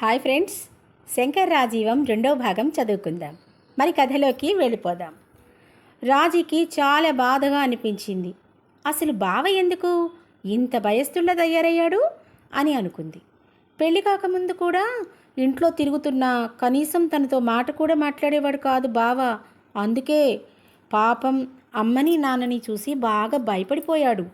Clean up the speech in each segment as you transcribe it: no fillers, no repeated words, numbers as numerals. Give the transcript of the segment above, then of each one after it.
Hi friends, Shankar రాజీవం రెండో భాగం చదువుకుందాం. మరి కథలోకి వెళ్ళిపోదాం. రాజీకి చాలా బాధగా అనిపించింది. అసలు బావ ఎందుకు ఇంత భయస్థుల్లా తయారయ్యాడు అని అనుకుంది. పెళ్లి కాకముందు కూడా ఇంట్లో తిరుగుతున్నా కనీసం తనతో మాట కూడా మాట్లాడేవాడు కాదు బావ. అందుకే పాపం అమ్మని నాన్నని చూసి బాగా భయపడిపోయాడు.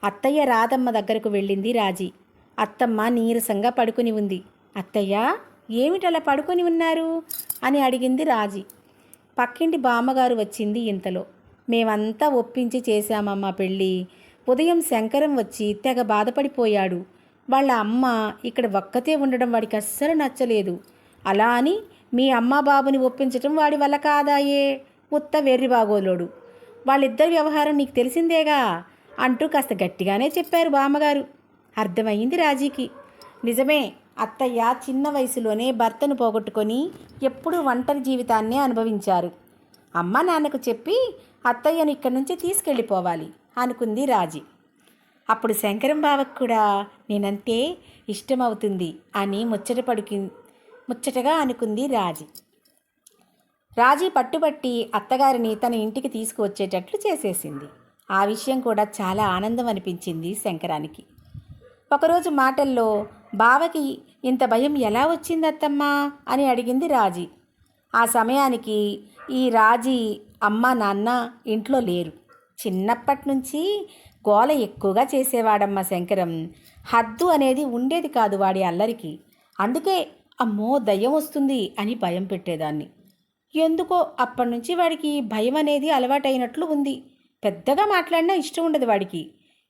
అత్తయ్య రాధమ్మ దగ్గరకు వెళ్ళింది రాజీ. అత్తమ్మ నీరసంగా పడుకుని ఉంది. అత్తయ్య, ఏమిటలా పడుకొని ఉన్నారు అని అడిగింది రాజీ. పక్కింటి బామ్మగారు వచ్చింది ఇంతలో. మేమంతా ఒప్పించి చేశామమ్మా పెళ్ళి. ఉదయం శంకరం వచ్చి తెగ బాధపడిపోయాడు. వాళ్ళ అమ్మ ఇక్కడ ఒక్కతే ఉండడం వాడికి అస్సలు నచ్చలేదు. అలా అని మీ అమ్మ బాబుని ఒప్పించటం వాడి వల్ల కాదాయే. ఉత్త వెర్రి బాగోలోడు. వాళ్ళిద్దరి వ్యవహారం నీకు తెలిసిందేగా అంటూ కాస్త గట్టిగానే చెప్పారు బామ్మగారు. అర్థమయ్యింది రాజీకి. నిజమే, అత్తయ్య చిన్న వయసులోనే భర్తను పోగొట్టుకొని ఎప్పుడూ ఒంటరి జీవితాన్నే అనుభవించారు. అమ్మ నాన్నకు చెప్పి అత్తయ్యను ఇక్కడి నుంచి తీసుకెళ్ళిపోవాలి అనుకుంది రాజీ. అప్పుడు శంకరం బావకు కూడా నేనంటే ఇష్టమవుతుంది అని ముచ్చటగా అనుకుంది రాజీ. రాజీ పట్టుబట్టి అత్తగారిని తన ఇంటికి తీసుకువచ్చేటట్లు చేసేసింది. ఆ విషయం కూడా చాలా ఆనందం అనిపించింది శంకరానికి. ఒకరోజు మాటల్లో బావకి ఇంత భయం ఎలా వచ్చింది అత్తమ్మా అని అడిగింది రాజీ. ఆ సమయానికి ఈ రాజీ అమ్మ నాన్న ఇంట్లో లేరు. చిన్నప్పటి నుంచి గోల ఎక్కువగా చేసేవాడమ్మ శంకరం. హద్దు అనేది ఉండేది కాదు వాడి అల్లరికి. అందుకే అమ్మో దయ్యం వస్తుంది అని భయం పెట్టేదాన్ని. ఎందుకో అప్పటి నుంచి వాడికి భయం అనేది అలవాటైనట్లు ఉంది. పెద్దగా మాట్లాడినా ఇష్టం ఉండదు వాడికి.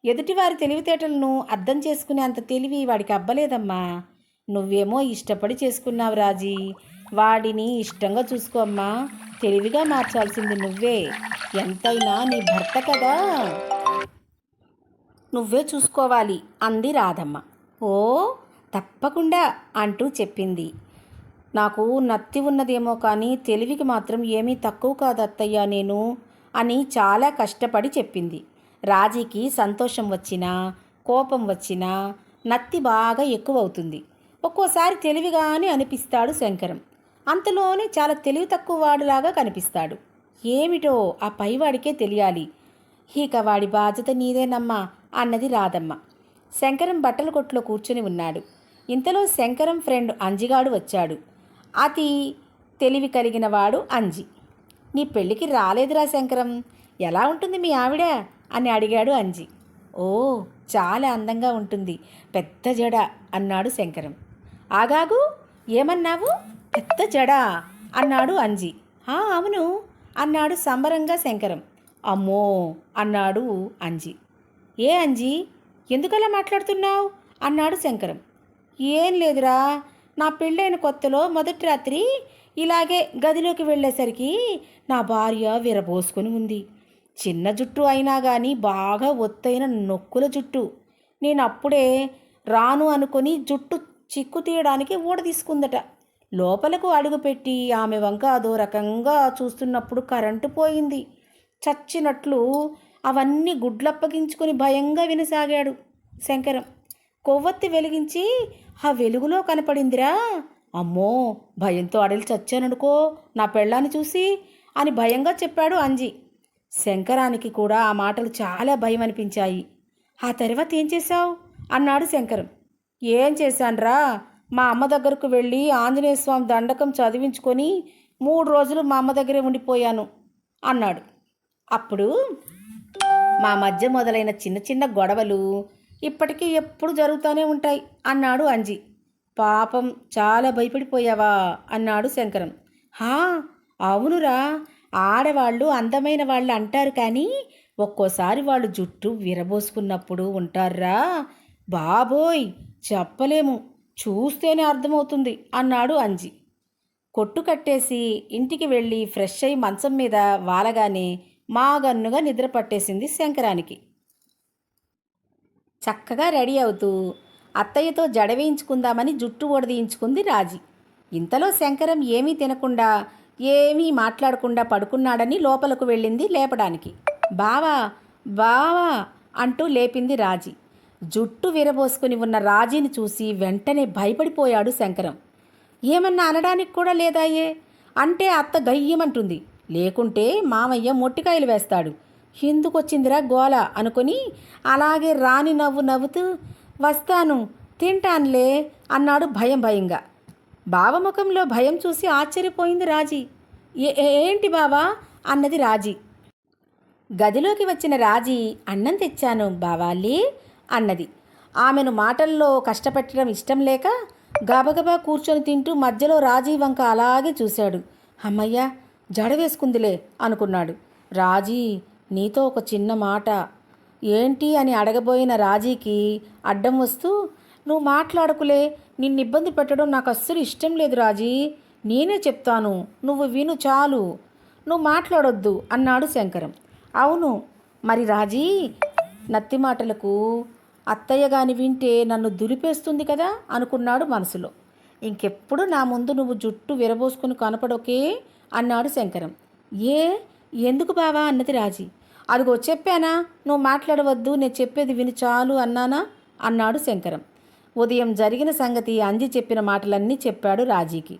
ఎదుటివారి తెలివితేటలను అర్థం చేసుకునే అంత తెలివి వాడికి అబ్బలేదమ్మా. నువ్వేమో ఇష్టపడి చేసుకున్నావు రాజీ. వాడిని ఇష్టంగా చూసుకోమ్మా. తెలివిగా మార్చాల్సింది నువ్వే. ఎంతైనా నీ భర్త కదా, నువ్వే చూసుకోవాలి అంది రాధమ్మ. ఓ తప్పకుండా అంటూ చెప్పింది. నాకు నత్తి ఉన్నదేమో కానీ తెలివికి మాత్రం ఏమీ తక్కువ కాదు అత్తయ్య నేను అని చాలా కష్టపడి చెప్పింది. రాజీకి సంతోషం వచ్చినా కోపం వచ్చినా నత్తి బాగా ఎక్కువవుతుంది. ఒక్కోసారి తెలివిగానే అనిపిస్తాడు శంకరం. అంతలోనే చాలా తెలివి తక్కువ వాడిలాగా కనిపిస్తాడు. ఏమిటో ఆ పైవాడికే తెలియాలి. ఇక వాడి బాధ్యత నీదేనమ్మా అన్నది రాధమ్మ. శంకరం బట్టల కొట్లో కూర్చుని ఉన్నాడు. ఇంతలో శంకరం ఫ్రెండ్ అంజిగాడు వచ్చాడు. అతి తెలివి కలిగిన వాడు అంజి. నీ పెళ్ళికి రాలేదురా శంకరం, ఎలా ఉంటుంది మీ ఆవిడ అని అడిగాడు అంజి. ఓ చాలా అందంగా ఉంటుంది, పెద్ద జడ అన్నాడు శంకరం. ఆగాగు, ఏమన్నావు? పెద్ద జడ అన్నాడు అంజి. అవును అన్నాడు సంబరంగా శంకరం. అమ్మో అన్నాడు అంజి. ఏ అంజి, ఎందుకలా మాట్లాడుతున్నావు అన్నాడు శంకరం. ఏం లేదురా, నా పెళ్ళైన కొత్తలో మొదటి రాత్రి ఇలాగే గదిలోకి వెళ్ళేసరికి నా భార్య విరబోసుకొని ఉంది. చిన్న జుట్టు అయినా కానీ బాగా ఒత్తైన నొక్కుల జుట్టు. నేను అప్పుడే రాను అనుకొని జుట్టు చిక్కు తీయడానికి ఊడ తీసుకుందట. లోపలకు అడుగుపెట్టి ఆమె వంక అదో రకంగా చూస్తున్నప్పుడు కరెంటు పోయింది. చచ్చినట్లు అవన్నీ గుడ్లప్పగించుకొని భయంగా వినసాగాడు శంకరం. కొవ్వొత్తి వెలిగించి ఆ వెలుగులో కనపడిందిరా. అమ్మో భయంతో అడలి చచ్చాననుకో నా పెళ్ళాన్ని చూసి అని భయంగా చెప్పాడు అంజి. శంకరానికి కూడా ఆ మాటలు చాలా భయం అనిపించాయి. ఆ తర్వాత ఏం చేశావు అన్నాడు శంకరం. ఏం చేశాన్రా, మా అమ్మ దగ్గరకు వెళ్ళి ఆంజనేయ స్వామి దండకం చదివించుకొని 3 రోజులు మా అమ్మ దగ్గరే ఉండిపోయాను అన్నాడు. అప్పుడు మా మధ్య మొదలైన చిన్న చిన్న గొడవలు ఇప్పటికీ ఎప్పుడు జరుగుతూనే ఉంటాయి అన్నాడు అంజి. పాపం చాలా భయపడిపోయావా అన్నాడు శంకరం. అవునురా, ఆడవాళ్ళు అందమైన వాళ్ళు అంటారు కానీ ఒక్కోసారి వాళ్ళు జుట్టు విరబోసుకున్నప్పుడు ఉంటారా బాబోయ్, చెప్పలేము, చూస్తేనే అర్థమవుతుంది అన్నాడు అంజి. కొట్టు కట్టేసి ఇంటికి వెళ్ళి ఫ్రెష్ అయి మంచం మీద వాలగానే మాగన్నుగా నిద్ర పట్టేసింది శంకరానికి. చక్కగా రెడీ అవుతూ అత్తయ్యతో జడ వేయించుకుందామని జుట్టు ఓడదీయించుకుంది రాజీ. ఇంతలో శంకరం ఏమీ తినకుండా ఏమీ మాట్లాడకుండా పడుకున్నాడని లోపలకు వెళ్ళింది లేపడానికి. బావా బావా అంటూ లేపింది రాజీ. జుట్టు విరబోసుకుని ఉన్న రాజీని చూసి వెంటనే భయపడిపోయాడు శంకరం. ఏమన్నా అనడానికి కూడా లేదాయే అంటే అత్త గయ్యమంటుంది, లేకుంటే మామయ్య మొట్టికాయలు వేస్తాడు. ఎందుకొచ్చిందిరా గోల అనుకుని అలాగే రాని నవ్వు నవ్వుతూ వస్తాను తింటానులే అన్నాడు భయం భయంగా. బావముఖంలో భయం చూసి ఆశ్చర్యపోయింది రాజీ. ఏంటి బావా అన్నది రాజీ. గదిలోకి వచ్చిన రాజీ అన్నం తెచ్చాను బావాళ్ళి అన్నది. ఆమెను మాటల్లో కష్టపెట్టడం ఇష్టం లేక గబగబా కూర్చొని తింటూ మధ్యలో రాజీ వంక అలాగే చూశాడు. అమ్మయ్య జడ వేసుకుందిలే అనుకున్నాడు. రాజీ నీతో ఒక చిన్న మాట. ఏంటి అని అడగబోయిన రాజీకి అడ్డం వస్తూ నువ్వు మాట్లాడకులే, నిన్ను ఇబ్బంది పెట్టడం నాకు అస్సలు ఇష్టం లేదు రాజీ, నేనే చెప్తాను నువ్వు విను చాలు, నువ్వు మాట్లాడొద్దు అన్నాడు శంకరం. అవును మరి రాజీ, నత్తి మాటలకు అత్తయ్య గాని వింటే నన్ను దులిపేస్తుంది కదా అనుకున్నాడు మనసులో. ఇంకెప్పుడు నా ముందు నువ్వు జుట్టు విరబోసుకుని కనపడోకే అన్నాడు శంకరం. ఎందుకు బావా అన్నది రాజీ. అదిగో చెప్పానా నువ్వు మాట్లాడవద్దు, నేను చెప్పేది విని చాలు అన్నానా అన్నాడు శంకరం. ఉదయం జరిగిన సంగతి అంజి చెప్పిన మాటలన్నీ చెప్పాడు రాజీకి.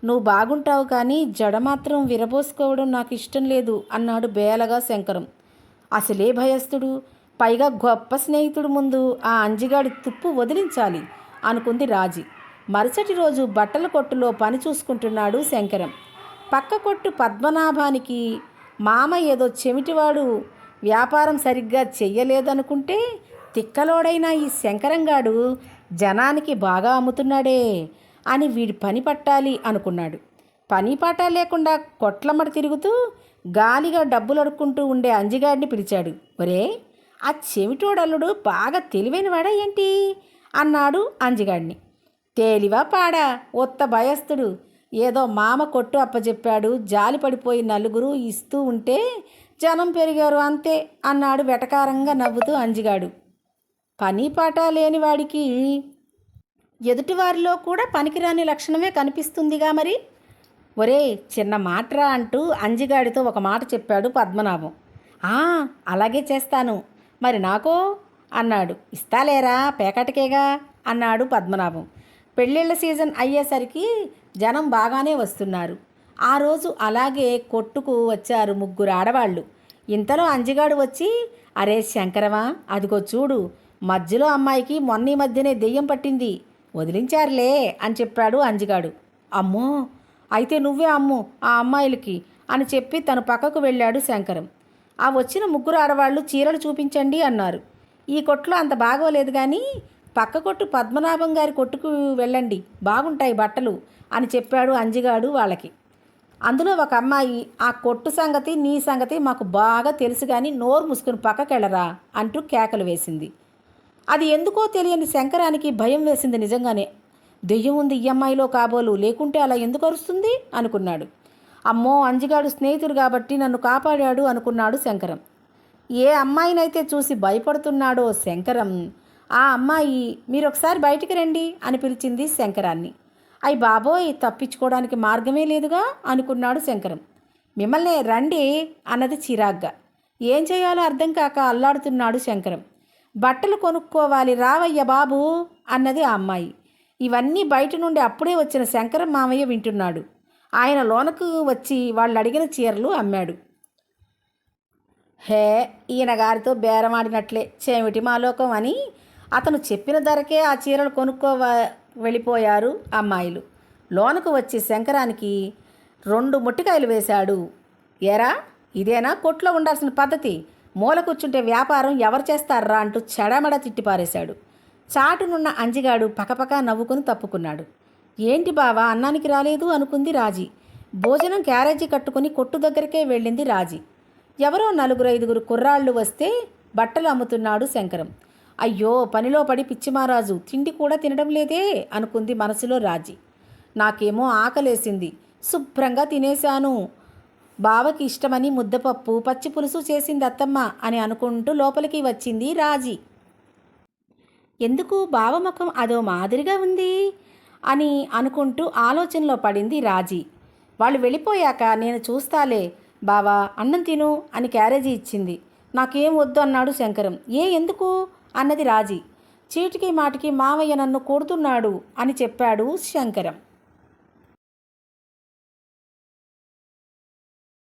నువ్వు బాగుంటావు కానీ జడ మాత్రం విరబోసుకోవడం నాకు ఇష్టం లేదు అన్నాడు బేలగా శంకరం. అసలే భయస్థుడు, పైగా గొప్ప స్నేహితుడు ముందు ఆ అంజిగాడి తుప్పు వదిలించాలి అనుకుంది రాజీ. మరుసటి రోజు బట్టల కొట్టులో పని చూసుకుంటున్నాడు శంకరం. పక్క కొట్టు పద్మనాభానికి మామ ఏదో చెమిటివాడు వ్యాపారం సరిగ్గా చెయ్యలేదనుకుంటే తిక్కలోడైన ఈ శంకరంగాడు జనానికి బాగా అమ్ముతున్నాడే అని వీడి పని పట్టాలి అనుకున్నాడు. పని పాట లేకుండా కొట్లమ్మడి తిరుగుతూ గాలిగా డబ్బులు అడుక్కుంటూ ఉండే అంజిగాడిని పిలిచాడు. ఒరే ఆ చెవిటోడల్లుడు బాగా తెలివైనవాడా ఏంటి అన్నాడు అంజిగాడిని. తేలివా పాడా, ఒత్త భయస్థుడు, ఏదో మామ కొట్టు అప్పచెప్పాడు, జాలి పడిపోయి నలుగురు ఇస్తూ ఉంటే జనం పెరిగారు అంతే అన్నాడు వెటకారంగా నవ్వుతూ అంజిగాడు. పని పాట లేనివాడికి ఎదుటివారిలో కూడా పనికిరాని లక్షణమే కనిపిస్తుందిగా మరి. ఒరే చిన్న మాట్రా అంటూ అంజిగాడితో ఒక మాట చెప్పాడు పద్మనాభం. అలాగే చేస్తాను, మరి నాకో అన్నాడు. ఇస్తాలేరా పేకాటకేగా అన్నాడు పద్మనాభం. పెళ్ళిళ్ళ సీజన్ అయ్యేసరికి జనం బాగానే వస్తున్నారు. ఆ రోజు అలాగే కొట్టుకు వచ్చారు 3 ఆడవాళ్ళు. ఇంతలో అంజిగాడు వచ్చి అరే శంకరమా అదిగో చూడు, మధ్యలో అమ్మాయికి మొన్న మధ్యనే దెయ్యం పట్టింది, వదిలించారులే అని చెప్పాడు అంజిగాడు. అమ్మో అయితే నువ్వే అమ్ము ఆ అమ్మాయిలకి అని చెప్పి తను పక్కకు వెళ్ళాడు శంకరం. ఆ వచ్చిన 3 ఆడవాళ్ళు చీరలు చూపించండి అన్నారు. ఈ కొట్లో అంత బాగోలేదు కానీ పక్క కొట్టు పద్మనాభం గారి కొట్టుకు వెళ్ళండి, బాగుంటాయి బట్టలు అని చెప్పాడు అంజిగాడు వాళ్ళకి. అందులో ఒక అమ్మాయి ఆ కొట్టు సంగతి నీ సంగతి మాకు బాగా తెలుసు కానీ నోరు మూసుకుని పక్కకెళ్ళరా అంటూ కేకలు వేసింది. అది ఎందుకో తెలియని శంకరానికి భయం వేసింది. నిజంగానే దెయ్యం ఉంది ఈ అమ్మాయిలో కాబోలు, లేకుంటే అలా ఎందుకు అరుస్తుంది అనుకున్నాడు. అమ్మో అంజిగాడు స్నేహితుడు కాబట్టి నన్ను కాపాడాడు అనుకున్నాడు శంకరం. ఏ అమ్మాయినైతే చూసి భయపడుతున్నాడో శంకరం, ఆ అమ్మాయి మీరొకసారి బయటికి రండి అని పిలిచింది శంకరాన్ని. అయ్ బాబోయ్ తప్పించుకోవడానికి మార్గమే లేదుగా అనుకున్నాడు శంకరం. మిమ్మల్ని రండి అన్నది చిరాగ్గా. ఏం చేయాలో అర్థం కాక అల్లాడుతున్నాడు శంకరం. బట్టలు కొనుక్కోవాలి రావయ్య బాబు అన్నది ఆ అమ్మాయి. ఇవన్నీ బయట నుండి అప్పుడే వచ్చిన శంకరం మామయ్య వింటున్నాడు. ఆయన లోనకు వచ్చి వాళ్ళు అడిగిన చీరలు అమ్మాడు. హే ఈయన గారితో బేరమాడినట్లే చేమిటి మాలోకం అని అతను చెప్పిన ధరకే ఆ చీరలు వెళ్ళిపోయారు అమ్మాయిలు. లోనకు వచ్చి శంకరానికి 2 మొట్టికాయలు వేశాడు. ఏరా ఇదేనా కొట్లో ఉండాల్సిన పద్ధతి, మూల కూర్చుంటే వ్యాపారం ఎవరు చేస్తారా అంటూ చెడమడ తిట్టిపారేశాడు. చాటునున్న అంజిగాడు పకపక నవ్వుకుని తప్పుకున్నాడు. ఏంటి బావా అన్నానికి రాలేదు అనుకుంది రాజీ. భోజనం క్యారేజీ కట్టుకుని కొట్టు దగ్గరికే వెళ్ళింది రాజీ. ఎవరో 4-5 కుర్రాళ్ళు వస్తే బట్టలు అమ్ముతున్నాడు శంకరం. అయ్యో పనిలో పడి పిచ్చిమారాజు తిండి కూడా తినడం లేదే అనుకుంది మనసులో రాజీ. నాకేమో ఆకలేసింది, శుభ్రంగా తినేశాను, బావకి ఇష్టమని ముద్దపప్పు పచ్చి పులుసు చేసింది అత్తమ్మ అని అనుకుంటూ లోపలికి వచ్చింది రాజీ. ఎందుకు బావ ముఖం అదో మాదిరిగా ఉంది అని అనుకుంటూ ఆలోచనలో పడింది రాజీ. వాళ్ళు వెళ్ళిపోయాక నేను చూస్తాలే బావా అన్నం తిను అని క్యారేజీ ఇచ్చింది. నాకేం వద్దు అన్నాడు శంకరం. ఎందుకు అన్నది రాజీ. చీటికి మాటికి మావయ్య నన్ను కొడుతున్నాడు అని చెప్పాడు శంకరం.